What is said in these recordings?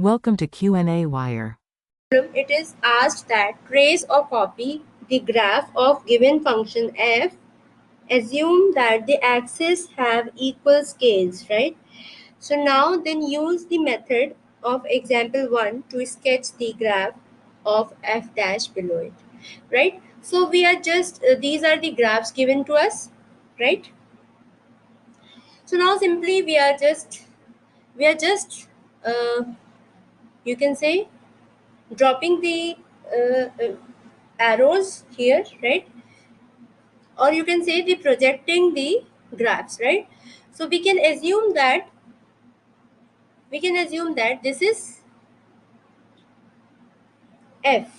Welcome to Q&A Wire. It is asked that trace or copy the graph of given function f. Assume that the axes have equal scales, right? So now then use the method of example 1 to sketch the graph of f dash below it, right? So we are just, these are the graphs given to us, right? So now simply we are just, uh, you can say, dropping the arrows here, right? Or you can say the projecting the graphs, right? So we can assume that this is f.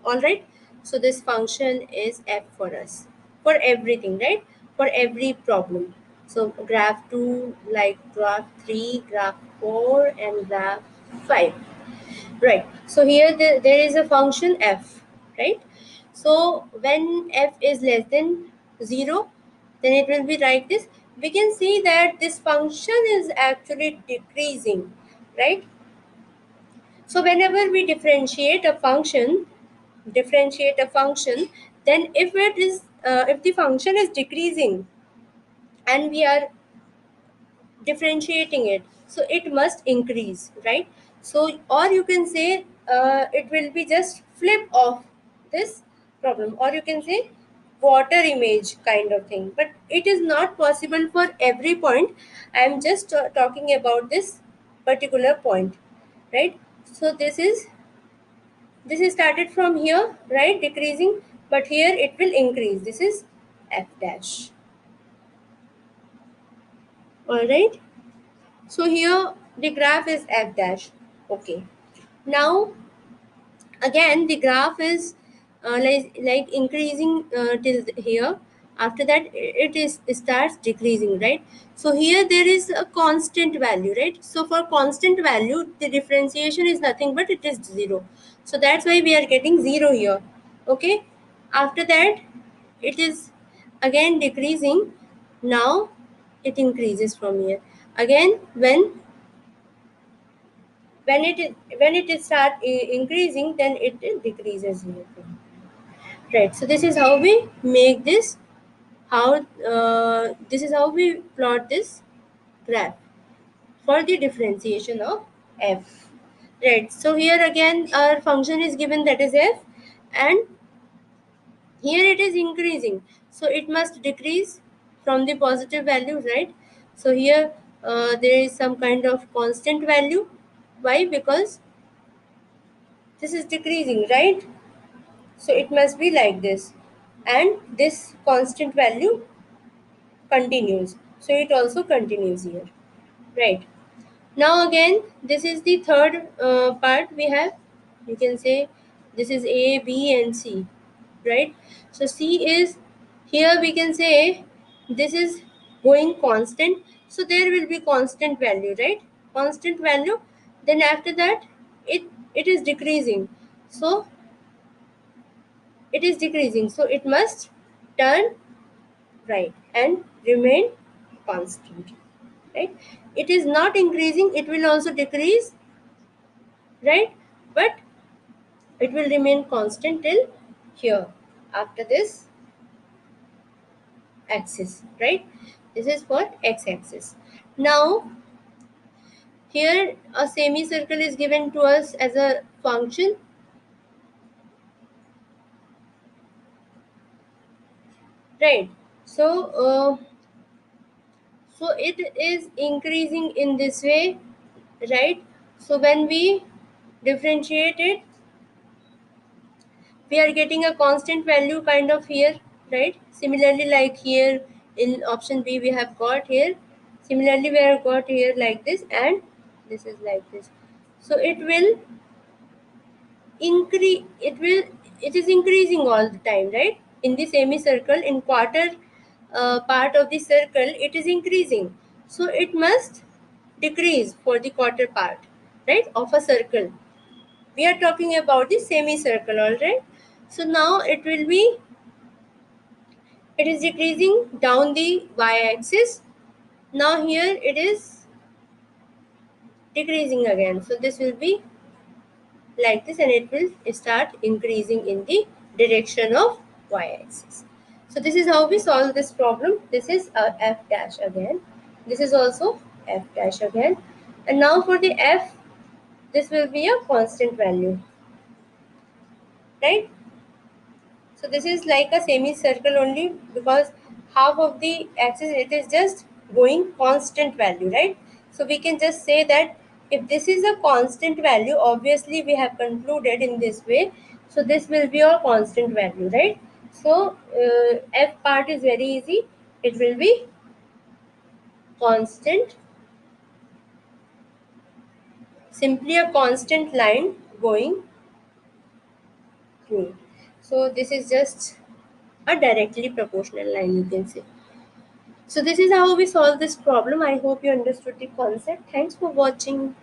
All right, so this function is f for us, for everything, right? For every problem. So graph 2, like graph 3, graph 4, and graph 5. Right. So here there is a function f, right? So when f is less than 0, then it will be like this. We can see that this function is actually decreasing, right? So whenever we differentiate a function, then if the function is decreasing and we are differentiating it, so it must increase, right? So, or you can say, it will be just flip of this problem, or you can say water image kind of thing, but it is not possible for every point. I am just talking about this particular point, right? So this is started from here, right, decreasing, but here it will increase. This is f dash. All right, so here the graph is f dash. Okay, now again the graph is like increasing till here. After that it starts decreasing, right? So here there is a constant value, right? So for constant value the differentiation is nothing but it is 0. So that's why we are getting 0 here. Okay, after that it is again decreasing. Now it increases from here again. When it is start increasing, then it decreases here, right? So this is how we make this, how this is how we plot this graph for the differentiation of f, right? So here again our function is given, that is f, and here it is increasing, so it must decrease from the positive value, right? So here there is some kind of constant value. Why? Because this is decreasing, right? So it must be like this, and this constant value continues, so it also continues here, right? Now again this is the third part we have. You can say this is a, b, and c, right? So c is, here we can say this is going constant, so there will be constant value, right? Constant value. Then after that it is decreasing, so it is decreasing, so it must turn right and remain constant, right? It is not increasing, it will also decrease, right? But it will remain constant till here, after this axis, right? This is for x-axis. Now here a semicircle is given to us as a function, right? So so it is increasing in this way, right? So when we differentiate it, we are getting a constant value kind of here, right? Similarly, like here in option B we have got here, similarly we have got here like this, and this is like this. So it will increase, it is increasing all the time, right? In the semicircle, in quarter part of the circle, it is increasing, so it must decrease for the quarter part, right, of a circle. We are talking about the semicircle, all right? So now it is decreasing down the y-axis. Now here it is decreasing again. So this will be like this, and it will start increasing in the direction of y-axis. So this is how we solve this problem. This is f dash again. This is also f dash again. And now for the f, this will be a constant value, right? So this is like a semicircle only, because half of the axis it is just going constant value, right? So we can just say that if this is a constant value, obviously we have concluded in this way. So this will be our constant value, right? So f part is very easy. It will be constant, simply a constant line going through. So this is just a directly proportional line, you can say. So this is how we solve this problem. I hope you understood the concept. Thanks for watching.